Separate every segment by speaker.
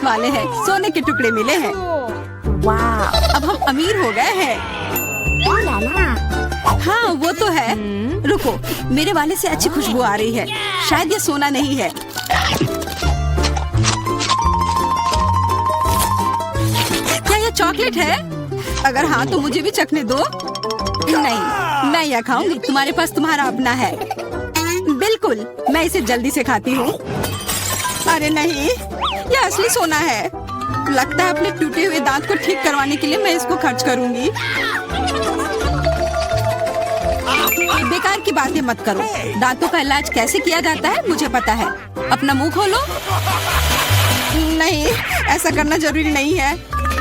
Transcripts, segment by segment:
Speaker 1: वाले हैं, सोने के टुकड़े मिले हैं। वाह, अब हम अमीर हो गए हैं। हाँ वो तो है। रुको, मेरे वाले से अच्छी खुशबू आ रही है। शायद ये सोना नहीं है। क्या ये चॉकलेट है? अगर हाँ तो मुझे भी चखने दो। नहीं, मैं यह खाऊंगी। तुम्हारे पास तुम्हारा अपना है। बिल्कुल, मैं इसे जल्दी से खाती हूँ। अरे नहीं, यह असली सोना है। लगता है अपने टूटे हुए दांत को ठीक करवाने के लिए मैं इसको खर्च करूंगी। बेकार की बातें मत करो। दांतों का इलाज कैसे किया जाता है मुझे पता है। अपना मुंह खोलो। नहीं, ऐसा करना जरूरी नहीं है।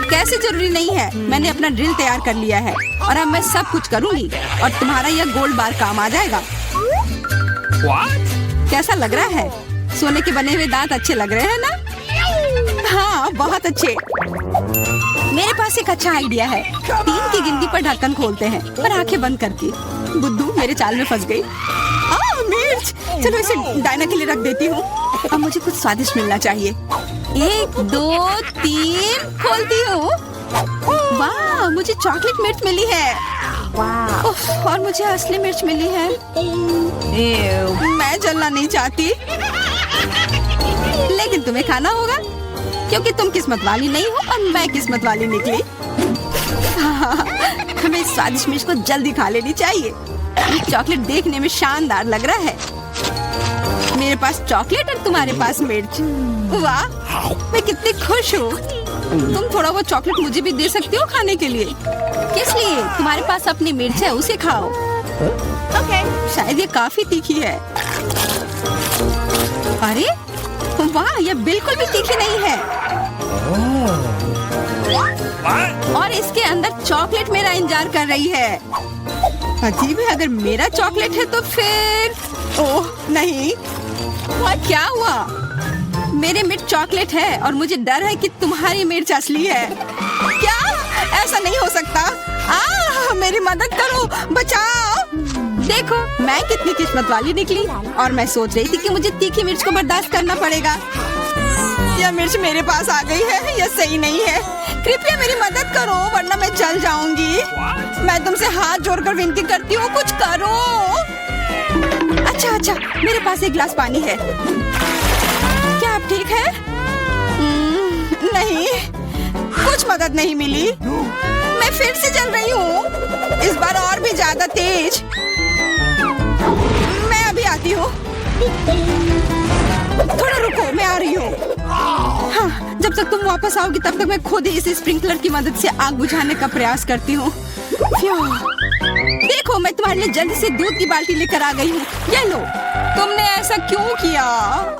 Speaker 1: कैसे जरूरी नहीं है? मैंने अपना ड्रिल तैयार कर लिया है और अब मैं सब कुछ करूंगी और तुम्हारा यह गोल्ड बार काम आ जाएगा। कैसा लग रहा है? सोने के बने हुए दांत अच्छे लग रहे हैं ना? हाँ, बहुत अच्छे। मेरे पास एक अच्छा आइडिया है। 3 की गिनती पर ढक्कन खोलते हैं पर आंखें बंद करके। बुद्धू मेरे चाल में फंस गई। मिर्च, चलो इसे डायना के लिए रख देती हूँ। अब मुझे कुछ स्वादिष्ट मिलना चाहिए। 1 2 3 खोलती हूँ। वाह, मुझे चॉकलेट मिर्च मिली है। वाह, और मुझे असली मिर्च मिली है। मैं जलना नहीं चाहती, लेकिन तुम्हें खाना होगा क्योंकि तुम किस्मत वाली नहीं हो और मैं किस्मत वाली निकली। हमें इस स्वादिष्ट मिर्च को जल्दी खा लेनी चाहिए। ये चॉकलेट देखने में शानदार लग रहा है। मेरे पास चॉकलेट और तुम्हारे पास मिर्च। वाह, मैं कितनी खुश हूँ। तुम थोड़ा वो चॉकलेट मुझे भी दे सकती हो खाने के लिए। किस लिए? तुम्हारे पास अपनी मिर्च है, उसे खाओ। शायद ये काफी तीखी है। अरे वाह, यह बिल्कुल भी तीखी नहीं है। और इसके अंदर चॉकलेट मेरा इंतजार कर रही है। अजीब है, अगर मेरा चॉकलेट है तो फिर ओह नहीं, क्या हुआ? मेरे मिर्च चॉकलेट है और मुझे डर है कि तुम्हारी मिर्च असली है। क्या? ऐसा नहीं हो सकता। मेरी मदद करो, बचाओ। देखो मैं कितनी किस्मत वाली निकली और मैं सोच रही थी कि मुझे तीखी मिर्च को बर्दाश्त करना पड़ेगा। यह मिर्च मेरे पास आ गई है, यह सही नहीं है। कृपया मेरी मदद करो वरना मैं जल जाऊंगी। मैं तुमसे हाथ जोड़कर विनती करती हूँ, कुछ करो। अच्छा, मेरे पास एक गिलास पानी है। क्या आप ठीक है? नहीं, कुछ मदद नहीं मिली। मैं फिर से जल रही हूँ, इस बार और भी ज्यादा तेज। मैं अभी आती हूँ। थोड़ा रुको, मैं आ रही हूँ। हाँ, जब तक तुम वापस आओगी तब तक मैं खुद ही इस स्प्रिंकलर की मदद से आग बुझाने का प्रयास करती हूँ। देखो, मैं तुम्हारे लिए जल्दी से दूध की बाल्टी लेकर आ गई हूँ। ये लो। तुमने ऐसा क्यों किया?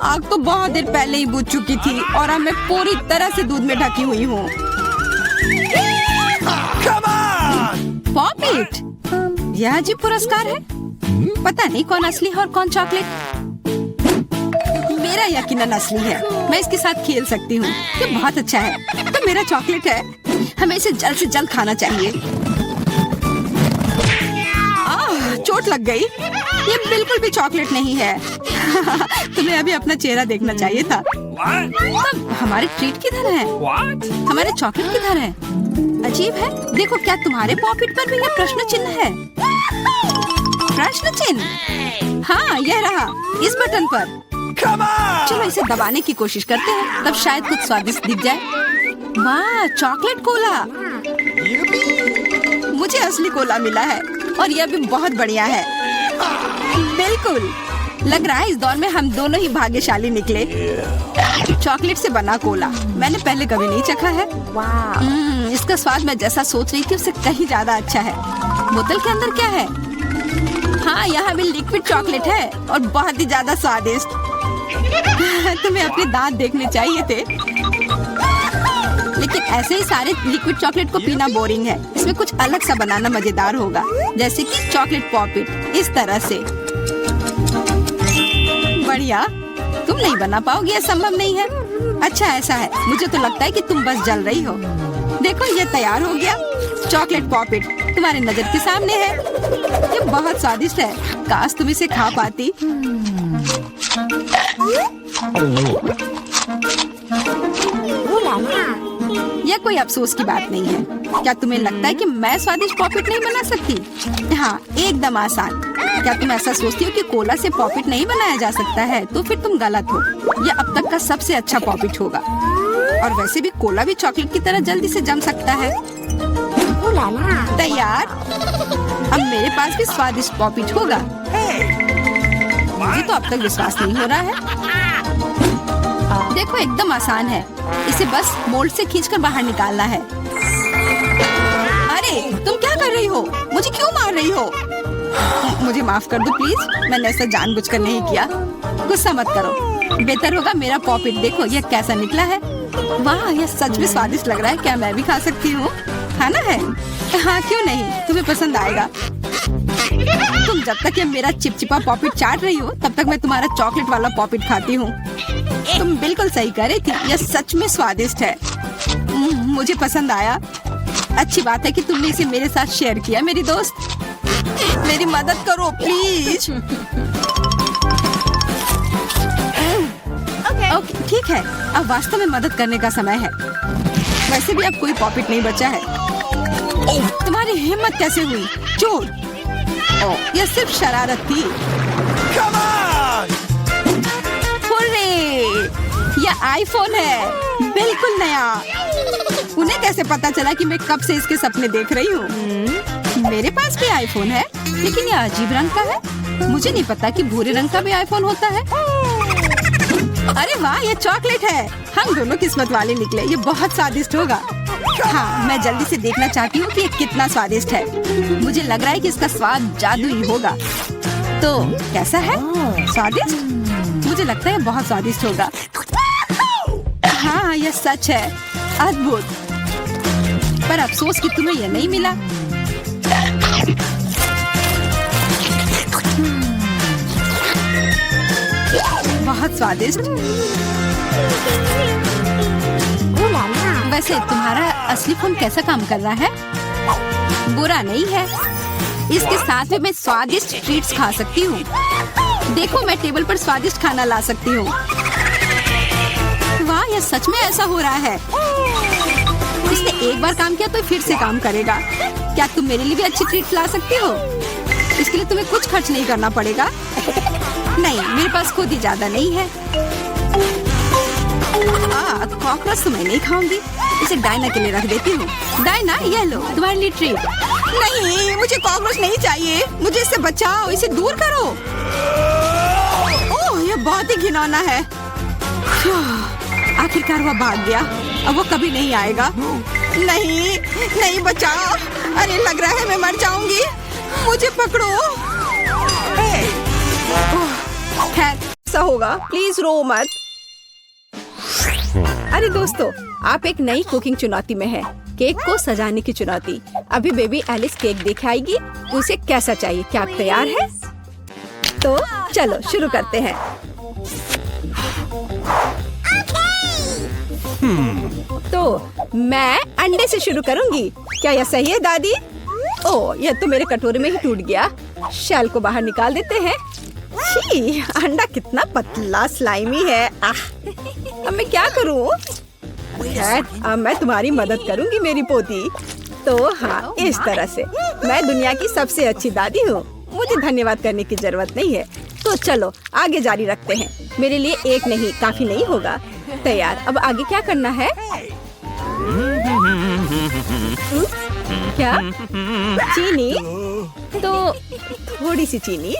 Speaker 1: आग तो बहुत देर पहले ही बुझ चुकी थी और अब मैं पूरी तरह से दूध में ढकी हुई हूँ। पॉपिट, यह अजीब पुरस्कार है। पता नहीं कौन असली है और कौन चॉकलेट। मेरा यकीनन असली है। मैं इसके साथ खेल सकती हूँ। ये बहुत अच्छा है। तो मेरा चॉकलेट है, हमें इसे जल्द से जल्द खाना चाहिए। चोट लग गई। ये बिल्कुल भी चॉकलेट नहीं है। तुम्हें अभी अपना चेहरा देखना चाहिए था। तब हमारे ट्रीट किधर है? हमारे चॉकलेट किधर है? अजीब है। देखो, क्या तुम्हारे पॉकेट पर भी यह प्रश्न चिन्ह है? प्रश्न चिन्ह? हाँ, यह रहा, इस बटन पर। चलो इसे दबाने की कोशिश करते हैं, तब शायद कुछ स्वादिष्ट दिख जाए। वाह, चॉकलेट कोला। मुझे असली कोला मिला है और यह भी बहुत बढ़िया है। बिल्कुल, लग रहा है इस दौर में हम दोनों ही भाग्यशाली निकले। चॉकलेट से बना कोला मैंने पहले कभी नहीं चखा है। इसका स्वाद मैं जैसा सोच रही थी उससे कहीं ज्यादा अच्छा है। बोतल के अंदर क्या है? हाँ, यहाँ भी लिक्विड चॉकलेट है और बहुत ही ज्यादा स्वादिष्ट। तुम्हें अपने दांत देखने चाहिए थे। लेकिन ऐसे ही सारे लिक्विड चॉकलेट को पीना बोरिंग है। इसमें कुछ अलग सा बनाना मजेदार होगा, जैसे कि चॉकलेट पॉपिट, इस तरह से। बढ़िया। तुम नहीं बना पाओगी, यह संभव नहीं है। अच्छा, ऐसा है। मुझे तो लगता है कि तुम बस जल रही हो। देखो, ये तैयार हो गया। चॉकलेट पॉपिट तुम्हारी नजर के सामने है। ये बहुत स्वादिष्ट है। काश तुम इसे खा पाती। यह कोई अफसोस की बात नहीं है। क्या तुम्हें लगता है कि मैं स्वादिष्ट पॉपिट नहीं बना सकती? हाँ, एकदम आसान। क्या तुम ऐसा सोचती हो कि कोला से पॉपिट नहीं बनाया जा सकता है? तो फिर तुम गलत हो। यह अब तक का सबसे अच्छा पॉपिट होगा। और वैसे भी कोला भी चॉकलेट की तरह जल्दी से जम सकता है। तैयार? अब मेरे पास भी स्वादिष्ट पॉपिट होगा। मुझे तो अब तक विश्वास नहीं हो रहा है। देखो, एकदम आसान है। इसे बस मोल्ड से खींचकर बाहर निकालना है। अरे, तुम क्या कर रही हो? मुझे क्यों मार रही हो? मुझे माफ कर दो प्लीज। मैंने ऐसा जानबूझकर नहीं किया। गुस्सा मत करो। बेहतर होगा मेरा पॉपिट देखो यह कैसा निकला है। वाह, यह सच में स्वादिष्ट लग रहा है। क्या मैं भी खा सकती हूँ? खाना है? हाँ, क्यों नहीं, तुम्हें पसंद आएगा। तुम जब तक ये मेरा चिपचिपा पॉपिट चाट रही हो तब तक मैं तुम्हारा चॉकलेट वाला पॉपिट खाती हूँ। तुम बिल्कुल सही कह रही थी, यह सच में स्वादिष्ट है। मुझे पसंद आया। अच्छी बात है कि तुमने इसे मेरे साथ शेयर किया। मेरी दोस्त, मेरी मदद करो प्लीज। ओके, ठीक है। अब वास्तव में मदद करने का समय है। वैसे भी अब कोई पॉपिट नहीं बचा है। तुम्हारी हिम्मत कैसे हुई? चोर! यह सिर्फ शरारत थी। हुर्रे! यह आईफोन है, बिल्कुल नया। उन्हें कैसे पता चला कि मैं कब से इसके सपने देख रही हूँ? मेरे पास भी आईफोन है, लेकिन यह अजीब रंग का है। मुझे नहीं पता कि भूरे रंग का भी आईफोन होता है। अरे वाह, ये चॉकलेट है। हम दोनों किस्मत वाले निकले। ये बहुत स्वादिष्ट होगा। हाँ, मैं जल्दी से देखना चाहती हूँ कि ये कितना स्वादिष्ट है। मुझे लग रहा है कि इसका स्वाद जादुई होगा। तो कैसा है? स्वादिष्ट? मुझे लगता है बहुत स्वादिष्ट होगा। हाँ, यह सच है। अद्भुत। पर अफसोस कि तुम्हें यह नहीं मिला। बहुत स्वादिष्ट। वैसे तुम्हारा असली फोन कैसा काम कर रहा है? बुरा नहीं है। इसके साथ में मैं स्वादिष्ट ट्रीट्स खा सकती हूँ। देखो, मैं टेबल पर स्वादिष्ट खाना ला सकती हूँ। वाह, यह सच में ऐसा हो रहा है। इसने एक बार काम किया तो फिर से काम करेगा। क्या तुम मेरे लिए भी अच्छी ट्रीट ला सकती हो? इसके लिए तुम्हें कुछ खर्च नहीं करना पड़ेगा। नहीं, मेरे पास खुद ही ज्यादा नहीं है। कॉकरोच तो मैं नहीं खाऊंगी। इसे डायना के लिए रख देती हूँ। डायना, ये लो तुम्हारे लिए ट्रीट। नहीं, मुझे कॉकरोच नहीं चाहिए। मुझे इससे बचाओ, इसे दूर करो। ओह, यह बहुत ही घिनौना है। आखिरकार वह भाग गया। अब वो कभी नहीं आएगा। नहीं, नहीं, बचाओ। अरे, लग रहा है मैं मर जाऊंगी। मुझे पकड़ो। खैर, ऐसा होगा। प्लीज रो मत। अरे दोस्तों, आप एक नई कुकिंग चुनौती में हैं। केक को सजाने की चुनौती। अभी बेबी एलिस केक देख आएगी। उसे कैसा चाहिए? क्या आप तैयार हैं? तो चलो शुरू करते हैं। तो मैं अंडे से शुरू करूंगी। क्या यह सही है दादी? ओह, यह तो मेरे कटोरे में ही टूट गया। शेल को बाहर निकाल देते हैं। छी, अंडा कितना पतला स्लाइमी है। अब मैं क्या करूं? खैर, अब मैं तुम्हारी मदद करूंगी मेरी पोती। तो हाँ, इस तरह से मैं दुनिया की सबसे अच्छी दादी हूँ। मुझे धन्यवाद करने की जरूरत नहीं है। तो चलो आगे जारी रखते हैं। मेरे लिए एक नहीं, काफी नहीं होगा। तैयार। अब आगे क्या करना है? क्या? चीनी? तो थोड़ी सी चीनी।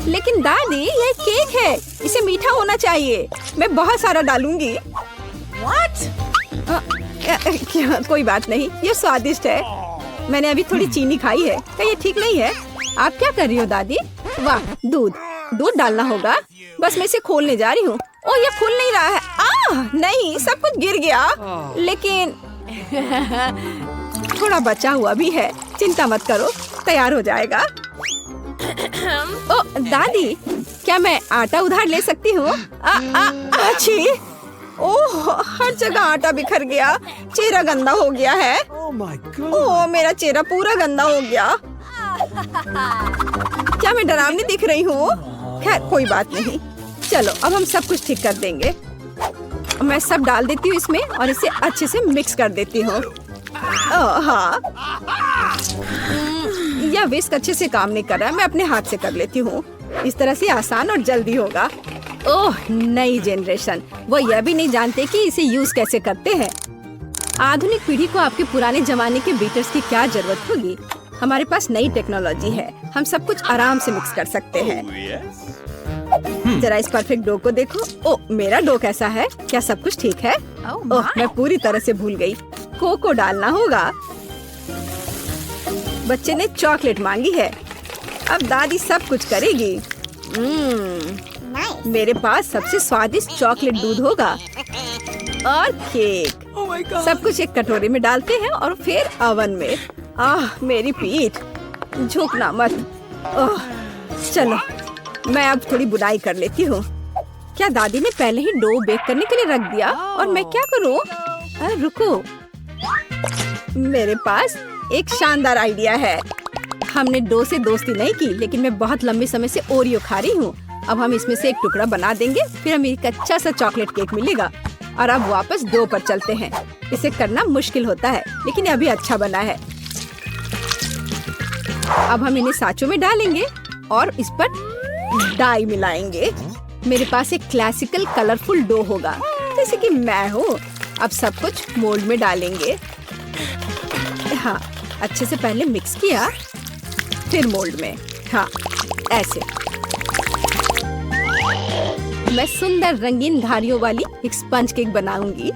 Speaker 1: लेकिन दादी, यह केक है। इसे मीठा होना चाहिए। मैं बहुत सारा डालूंगी। क्या? कोई बात नहीं, यह स्वादिष्ट है। मैंने अभी थोड़ी चीनी खाई है। क्या ये ठीक नहीं है? आप क्या कर रही हो दादी? वाह, दूध डालना होगा। बस मैं इसे खोलने जा रही हूँ। ओह, ये खुल नहीं रहा है। नहीं, सब कुछ गिर गया। लेकिन थोड़ा बचा हुआ भी है। चिंता मत करो, तैयार हो जाएगा। ओ दादी, क्या मैं आटा उधार ले सकती हूँ? अच्छी। ओह, हर जगह आटा बिखर गया। चेहरा गंदा हो गया है। ओह, मेरा चेहरा पूरा गंदा हो गया। क्या मैं डरावनी दिख रही हूँ? खैर, कोई बात नहीं। चलो अब हम सब कुछ ठीक कर देंगे। मैं सब डाल देती हूँ इसमें और इसे अच्छे से मिक्स कर देती हूँ। हाँ, यह विस्क अच्छे से काम नहीं कर रहा है, मैं अपने हाथ से कर लेती हूँ। इस तरह से आसान और जल्दी होगा। ओह, नई जनरेशन, वो यह भी नहीं जानते कि इसे यूज कैसे करते हैं। आधुनिक पीढ़ी को आपके पुराने जमाने के बीटर्स की क्या जरूरत होगी। हमारे पास नई टेक्नोलॉजी है, हम सब कुछ आराम से मिक्स कर सकते हैं। जरा इस परफेक्ट डो को देखो। ओह, मेरा डो कैसा है? क्या सब कुछ ठीक है? ओह, मैं पूरी तरह से भूल गई। कोको डालना होगा। बच्चे ने चॉकलेट मांगी है, अब दादी सब कुछ करेगी। मेरे पास सबसे स्वादिष्ट चॉकलेट दूध होगा और केक। सब कुछ एक कटोरे में डालते हैं और फिर ओवन में। मेरी पीठ, झुकना मत। चलो, मैं अब थोड़ी बुनाई कर लेती हूँ। क्या दादी ने पहले ही डो बेक करने के लिए रख दिया और मैं क्या करूँ? रुको, मेरे पास एक शानदार आइडिया है। हमने डो से दोस्ती नहीं की, लेकिन मैं बहुत लंबे समय से ओरियो खा रही हूँ। अब हम इसमें से एक टुकड़ा बना देंगे, फिर हमें एक अच्छा सा चॉकलेट केक मिलेगा। और अब वापस डो पर चलते हैं। इसे करना मुश्किल होता है, लेकिन अभी अच्छा बना है। अब हम इन्हें साँचों में डालेंगे और इस पर डाई मिलाएंगे। मेरे पास एक क्लासिकल कलरफुल डो होगा, जैसे कि मैं हूँ। अब सब कुछ मोल्ड में डालेंगे। हाँ, अच्छे से पहले मिक्स किया, फिर मोल्ड में। हाँ, ऐसे। मैं सुंदर रंगीन धारियों वाली एक स्पंज केक बनाऊंगी।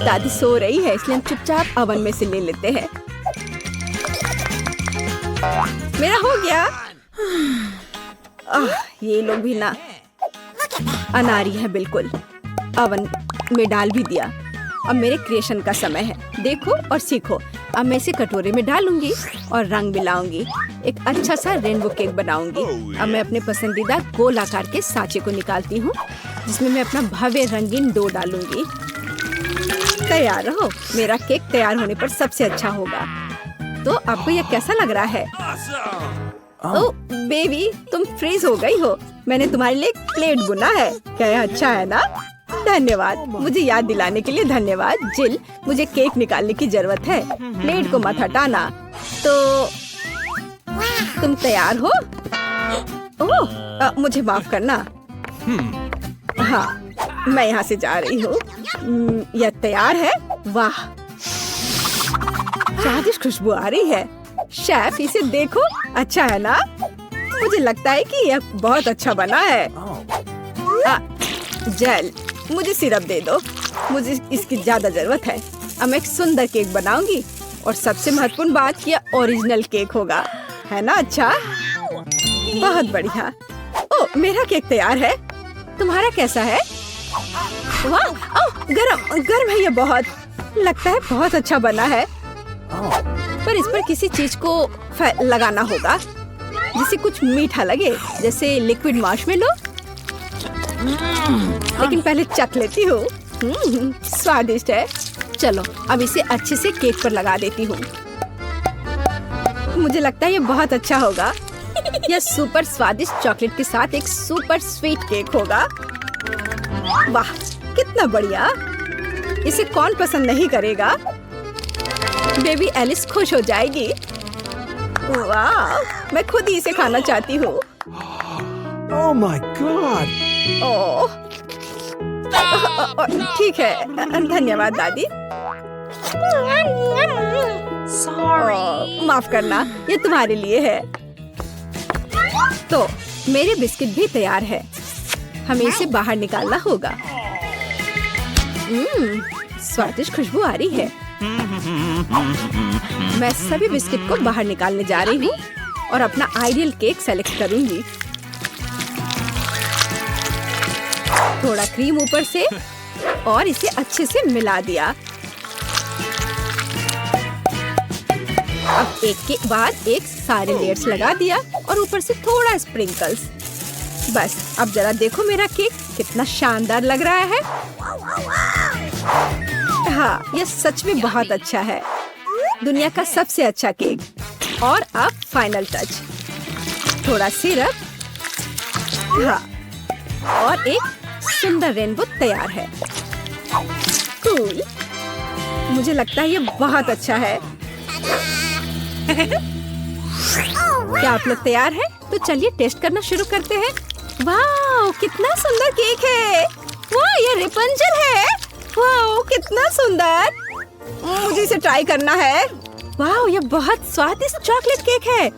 Speaker 1: दादी सो रही है, इसलिए हम चुपचाप ओवन में से ले लेते हैं। मेरा हो गया। ये लोग भी ना अनारी है बिल्कुल। ओवन में डाल भी दिया। अब मेरे क्रिएशन का समय है। देखो और सीखो। अब मैं इसे कटोरे में डालूंगी और रंग मिलाऊंगी। एक अच्छा सा रेनबो केक बनाऊंगी। अब मैं अपने पसंदीदा गोल आकार के सांचे को निकालती हूँ, जिसमें मैं अपना भव्य रंगीन डो डालूंगी। तैयार रहो, मेरा केक तैयार होने पर सबसे अच्छा होगा। तो आपको यह कैसा लग रहा है? ओह बेबी, तुम फ्रीज हो गई हो। मैंने तुम्हारे लिए एक प्लेट बुना है। क्या यह अच्छा है ना? धन्यवाद, मुझे याद दिलाने के लिए धन्यवाद। जिल, मुझे केक निकालने की जरूरत है। प्लेट को मत हटाना। तो तुम तैयार हो? ओह, मुझे माफ करना। हाँ, मैं यहाँ से जा रही हूँ। यह तैयार है। वाह, स्वादिष्ट खुशबू आ रही है। शेफ, इसे देखो, अच्छा है ना? मुझे लगता है कि यह बहुत अच्छा बना है। जेल, मुझे सिरप दे दो, मुझे इसकी ज्यादा जरूरत है। अब मैं एक सुंदर केक बनाऊंगी और सबसे महत्वपूर्ण बात, यह ओरिजिनल केक होगा, है ना? अच्छा, बहुत बढ़िया। ओह, मेरा केक तैयार है। तुम्हारा कैसा है? वाह, ओह, गरम है ये बहुत। लगता है बहुत अच्छा बना है, पर इस पर किसी चीज को लगाना होगा जिससे कुछ मीठा लगे, जैसे लिक्विड मार्शमेलो। लेकिन पहले चख लेती हूँ। स्वादिष्ट है। चलो, अब इसे अच्छे से केक पर लगा देती हूँ। मुझे लगता है ये बहुत अच्छा होगा। यह सुपर स्वादिष्ट चॉकलेट के साथ एक सुपर स्वीट केक होगा। वाह, कितना बढ़िया। इसे कौन पसंद नहीं करेगा? बेबी एलिस खुश हो जाएगी। वाह, मैं खुद ही इसे खाना चाहती हूँ।
Speaker 2: Oh my God!
Speaker 1: ओह, ठीक है, धन्यवाद दादी। माफ करना, ये तुम्हारे लिए है। तो मेरे बिस्किट भी तैयार है। हमें इसे बाहर निकालना होगा। स्वादिष्ट खुशबू आ रही है। मैं सभी बिस्किट को बाहर निकालने जा रही हूँ और अपना आइडियल केक सेलेक्ट करूंगी। थोड़ा क्रीम ऊपर से और इसे अच्छे से मिला दिया। अब एक के बाद एक सारे लेयर्स लगा दिया और ऊपर से थोड़ा स्प्रिंकल्स। बस, अब जरा देखो मेरा केक कितना शानदार लग रहा है। हाँ, यह सच में बहुत अच्छा है। दुनिया का सबसे अच्छा केक। और अब फाइनल टच, थोड़ा सिरप, हाँ, और एक सुंदर रेनबो तैयार है। कूल। मुझे लगता है ये बहुत अच्छा है। क्या आप लोग तैयार हैं? तो चलिए टेस्ट करना शुरू करते हैं। वाह, कितना सुंदर केक है। वाह, ये रेपंजल है। वाह, कितना सुंदर। मुझे इसे ट्राई करना है। वाह, ये बहुत स्वादिष्ट चॉकलेट केक है।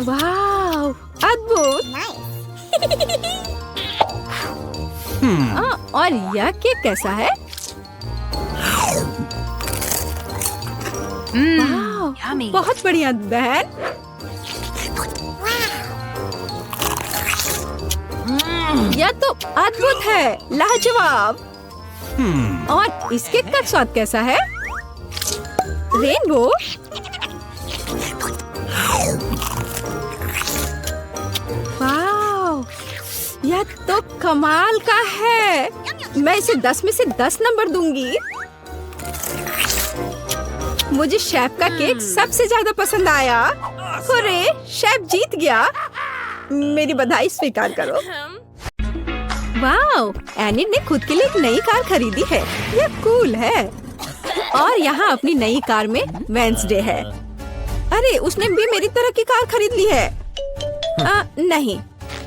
Speaker 1: वाह, अद्भुत। और यह केक कैसा है? वाह, बहुत बढ़िया बहन। यह तो अद्भुत है, लाजवाब। और इस केक का स्वाद कैसा है? रेनबो। वाह, यह तो कमाल का है। मैं इसे 10 में से 10 नंबर दूंगी। मुझे शेफ का केक सबसे ज्यादा पसंद आया। अरे, शेफ जीत गया। मेरी बधाई स्वीकार करो। वाह, एनिट ने खुद के लिए एक नई कार खरीदी है। यह कूल है। और यहाँ अपनी नई कार में वेंसडे है। अरे, उसने भी मेरी तरह की कार खरीद ली है। नहीं,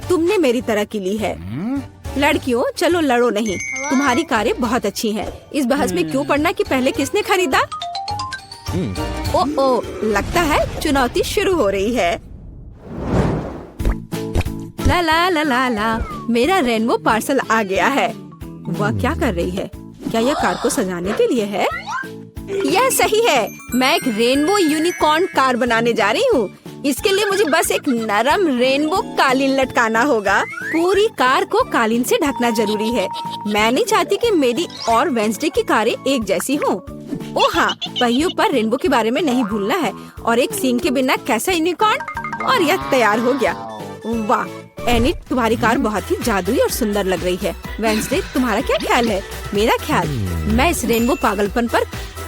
Speaker 1: तुमने मेरी तरह की ली है। लड़कियों, चलो लड़ो नहीं। तुम्हारी कारें बहुत अच्छी हैं। इस बहस में क्यों पड़ना कि पहले किसने खरीदा? ओ, लगता है चुनौती शुरू हो रही है। ला ला ला ला ला, मेरा रेनबो पार्सल आ गया है। वह क्या कर रही है? क्या यह कार को सजाने के लिए है? यह सही है। मैं एक रेनबो यूनिकॉर्न कार बनाने जा रही हूँ। इसके लिए मुझे बस एक नरम रेनबो कालीन लटकाना होगा। पूरी कार को कालीन से ढकना जरूरी है। मैं नहीं चाहती कि मेरी और वेंसडे की कारें एक जैसी हों। ओ हाँ, पहियों पर रेनबो के बारे में नहीं भूलना है। और एक सींग के बिना कैसा यूनिकॉर्न। और यह तैयार हो गया। वाह एनिट, तुम्हारी कार बहुत ही जादुई और सुंदर लग रही है। वेंसडे, तुम्हारा क्या ख्याल है? मेरा ख्याल, मैं इस रेनबो पागलपन पर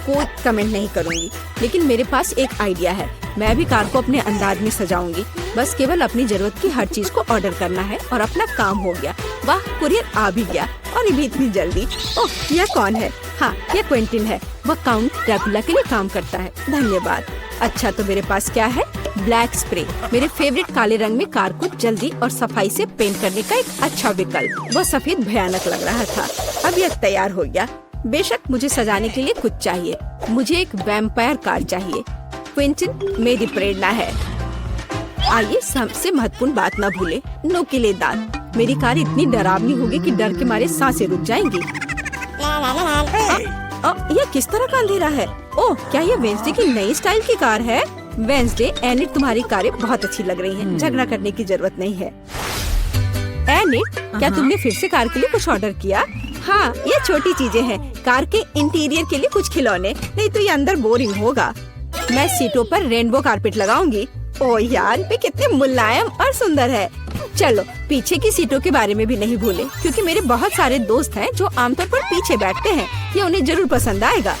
Speaker 1: कोई कमेंट नहीं करूंगी। लेकिन मेरे पास एक आइडिया है। मैं भी कार को अपने अंदाज में सजाऊंगी। बस केवल अपनी जरूरत की हर चीज को ऑर्डर करना है और अपना काम हो गया। वाह, कुरियर आ भी गया और ये भी इतनी जल्दी। ओह, यह कौन है? हाँ, यह क्विंटिन है। वह काउंट ड्रैकुला के लिए काम करता है। धन्यवाद। अच्छा, तो मेरे पास क्या है? ब्लैक स्प्रे, मेरे फेवरेट काले रंग में कार को जल्दी और सफाई से पेंट करने का एक अच्छा विकल्प। वह सफेद भयानक लग रहा था। अब यह तैयार हो गया। बेशक मुझे सजाने के लिए कुछ चाहिए। मुझे एक वैम्पायर कार चाहिए। क्विंटिन मेरी प्रेरणा है। आइए, सबसे महत्वपूर्ण बात न भूले, नुकीले दांत। मेरी कार इतनी डरावनी होगी कि डर के मारे सांसें रुक जाएंगी। यह किस तरह का अंधेरा है? ओह, क्या यह वेंसडे की नई स्टाइल की कार है? वेंसडे, एनिट, तुम्हारी कारें बहुत अच्छी लग रही हैं। झगड़ा करने की जरूरत नहीं है। एनिट, क्या तुमने फिर से कार के लिए कुछ ऑर्डर किया? हाँ, ये छोटी चीजें हैं। कार के इंटीरियर के लिए कुछ खिलौने, नहीं तो ये अंदर बोरिंग होगा। मैं सीटों पर रेनबो कारपेट लगाऊंगी। ओह यार, ये कितने मुलायम और सुंदर है। चलो, पीछे की सीटों के बारे में भी नहीं भूले, क्योंकि मेरे बहुत सारे दोस्त हैं जो आमतौर पर पीछे बैठते हैं। ये उन्हें जरूर पसंद आएगा।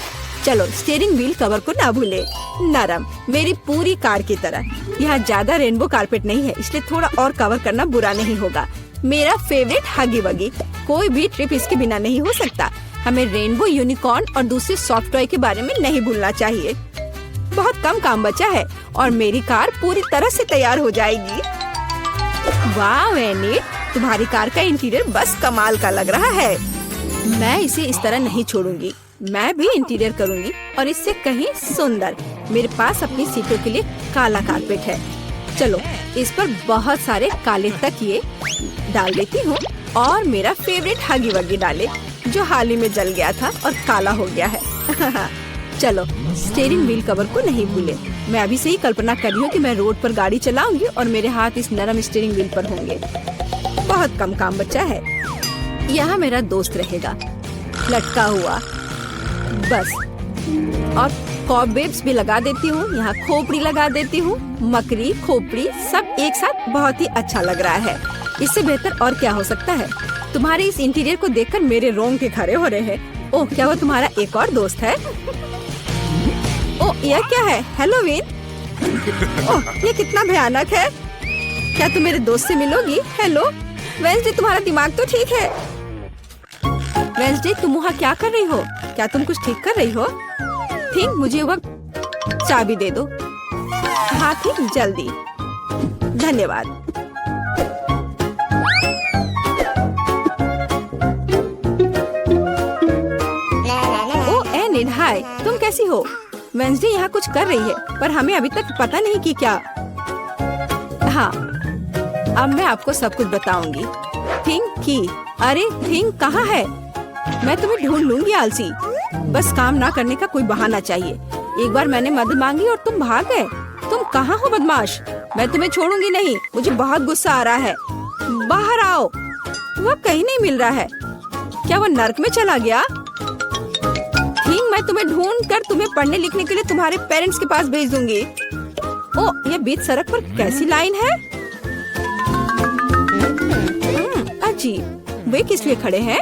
Speaker 1: चलो, स्टीयरिंग व्हील कवर को ना भूले। नरम, मेरी पूरी कार की तरह। यहाँ ज्यादा रेनबो कारपेट नहीं है, इसलिए थोड़ा और कवर करना बुरा नहीं होगा। मेरा फेवरेट हगी वगी। कोई भी ट्रिप इसके बिना नहीं हो सकता। हमें रेनबो यूनिकॉर्न और दूसरे सॉफ्ट टॉय के बारे में नहीं भूलना चाहिए। बहुत कम काम बचा है और मेरी कार पूरी तरह से तैयार हो जाएगी। वाह एनिट, तुम्हारी कार का इंटीरियर बस कमाल का लग रहा है। मैं इसे इस तरह नहीं छोड़ूंगी। मैं भी इंटीरियर करूंगी और इससे कहीं सुंदर। मेरे पास अपनी सीटों के लिए काला कारपेट है। चलो, इस पर बहुत सारे काले तकिए डाल देती हूँ और मेरा फेवरेट हगी वगी डाले, जो हाल ही में जल गया था और काला हो गया है। चलो, स्टीयरिंग व्हील कवर को नहीं भूले। मैं अभी से ही कल्पना कर रही हूँ कि मैं रोड पर गाड़ी चलाऊंगी और मेरे हाथ इस नरम स्टीयरिंग व्हील पर होंगे। बहुत कम काम बचा है। यहाँ मेरा दोस्त रहेगा, लटका हुआ। बस, और कॉबवेब्स भी लगा देती हूँ। यहाँ खोपड़ी लगा देती हूँ। मकड़ी, खोपड़ी सब एक साथ बहुत ही अच्छा लग रहा है। इससे बेहतर और क्या हो सकता है? तुम्हारे इस इंटीरियर को देखकर मेरे रोंगटे खड़े हो रहे हैं। ओह, क्या वो तुम्हारा एक और दोस्त है? ओह, यह क्या है? हैलोवीन? ओह, ये कितना भयानक है। क्या तुम मेरे दोस्त से मिलोगी? हेलो, वेंसडे तुम्हारा दिमाग तो ठीक है। वेंसडे तुम वहाँ क्या कर रही हो? क्या तुम कुछ ठीक कर रही हो? थिंक मुझे वह चाबी दे दो। हाँ थिंक जल्दी। धन्यवाद। ओ एनिड हाय, तुम कैसी हो? वेंसडे यहाँ कुछ कर रही है पर हमें अभी तक पता नहीं कि क्या। हाँ अब मैं आपको सब कुछ बताऊंगी। थिंक की अरे थिंक कहाँ है? मैं तुम्हें ढूंढ लूंगी आलसी। बस काम ना करने का कोई बहाना चाहिए। एक बार मैंने मदद मांगी और तुम भाग गए। तुम कहाँ हो बदमाश? मैं तुम्हें छोड़ूंगी नहीं। मुझे बहुत गुस्सा आ रहा है। बाहर आओ। वह कहीं नहीं मिल रहा है। क्या वह नर्क में चला गया? थिंक मैं तुम्हें ढूंढ कर तुम्हें पढ़ने लिखने के लिए तुम्हारे पेरेंट्स के पास भेज दूंगी। ओ ये बीच सड़क पर कैसी लाइन है? अजीब, वे किस लिए खड़े हैं?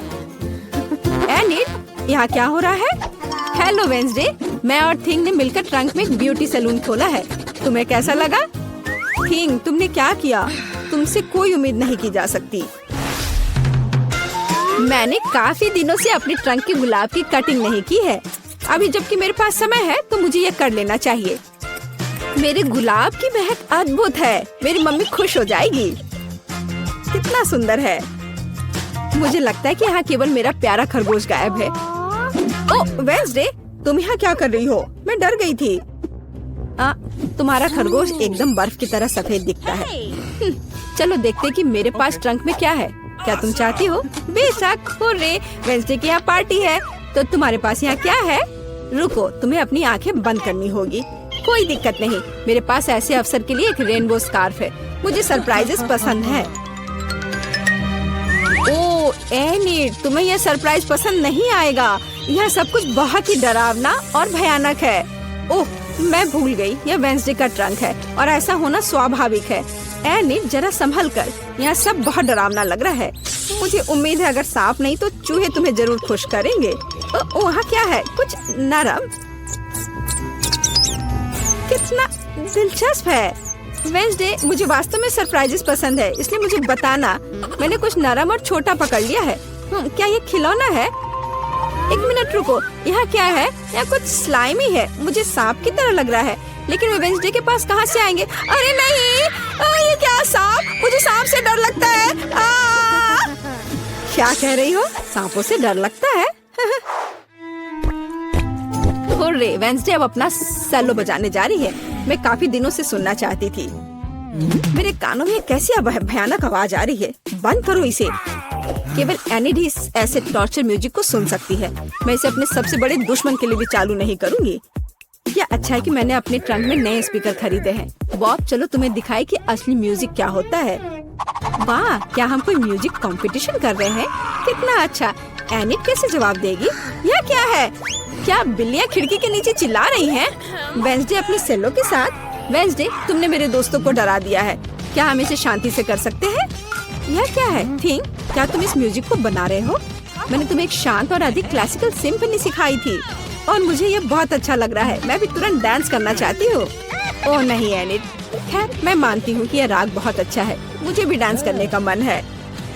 Speaker 1: एनिड यहाँ क्या हो रहा है? हेलो वेंसडे, मैं और थिंग ने मिलकर ट्रंक में एक ब्यूटी सैलून खोला है। तुम्हें कैसा लगा? थिंग तुमने क्या किया? तुमसे कोई उम्मीद नहीं की जा सकती। मैंने काफी दिनों से अपने ट्रंक के गुलाब की कटिंग नहीं की है। अभी जबकि मेरे पास समय है तो मुझे ये कर लेना चाहिए। मेरे गुलाब की महक अद्भुत है। मेरी मम्मी खुश हो जाएगी। कितना सुंदर है। मुझे लगता है कि यहाँ केवल मेरा प्यारा खरगोश गायब है। ओ वेंसडे, तुम यहाँ क्या कर रही हो? मैं डर गई थी। तुम्हारा खरगोश एकदम बर्फ की तरह सफेद दिखता है। चलो देखते कि मेरे पास ट्रंक में क्या है। क्या तुम चाहती हो? बेशक। हुर्रे, वेंसडे की यहाँ पार्टी है। तो तुम्हारे पास यहाँ क्या है? रुको, तुम्हें अपनी आंखें बंद करनी होगी। कोई दिक्कत नहीं, मेरे पास ऐसे अवसर के लिए एक रेनबो स्कार्फ है। मुझे सरप्राइजेस पसंद है। ओ एनिड, तुम्हें यह सरप्राइज पसंद नहीं आएगा। यह सब कुछ बहुत ही डरावना और भयानक है। ओह मैं भूल गई, यह वेंसडे का ट्रंक है और ऐसा होना स्वाभाविक है। एनिड जरा संभल कर, यहाँ सब बहुत डरावना लग रहा है। मुझे उम्मीद है अगर सांप नहीं तो चूहे तुम्हें जरूर खुश करेंगे। वहाँ क्या है? कुछ नरम। कितना दिलचस्प है। वेंसडे, मुझे वास्तव में सरप्राइजेस पसंद है, इसलिए मुझे बताना। मैंने कुछ नरम और छोटा पकड़ लिया है। क्या ये खिलौना है? एक मिनट रुको, यहाँ क्या है? यहाँ कुछ स्लाइमी है। मुझे सांप की तरह लग रहा है, लेकिन वे वेंसडे के पास कहाँ से आएंगे? अरे नहीं, ये क्या सांप? मुझे सांप से डर लगता है। क्या कह रही हो? सांपों से डर लगता है? हुर्रे, वेंसडे अब अपना सेलो बजाने जा रही है। मैं काफी दिनों से सुनना चाहती थी। मेरे कानों में कैसी भयानक आवाज आ रही है। बंद करो इसे। केवल एनिड ही ऐसे टॉर्चर म्यूजिक को सुन सकती है। मैं इसे अपने सबसे बड़े दुश्मन के लिए भी चालू नहीं करूंगी। क्या अच्छा है कि मैंने अपने ट्रंक में नए स्पीकर खरीदे हैं। बॉब चलो तुम्हें दिखाए कि असली म्यूजिक क्या होता है। वाह, क्या हम कोई म्यूजिक कंपटीशन कर रहे हैं? कितना अच्छा। एनिड कैसे जवाब देगी? यह क्या है? क्या बिल्लियाँ खिड़की के नीचे चिल्ला रही हैं? वेंसडे अपने सेलो के साथ। वेंसडे, तुमने मेरे दोस्तों को डरा दिया है। क्या हम इसे शांति से कर सकते हैं? यह क्या है? थिंक, क्या तुम इस म्यूजिक को बना रहे हो? मैंने तुम्हें एक शांत और अधिक क्लासिकल सिम्फनी सिखाई थी और मुझे ये बहुत अच्छा लग रहा है। मैं भी तुरंत डांस करना चाहती हूँ। ओह नहीं एनिड, खैर मैं मानती हूँ कि यह राग बहुत अच्छा है। मुझे भी डांस करने का मन है।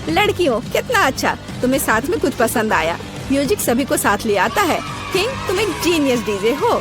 Speaker 1: लड़कियों, कितना अच्छा, तुम्हें साथ में कुछ पसंद आया। म्यूजिक सभी को साथ ले आता है। थिंक, तुम एक जीनियस डीजे हो।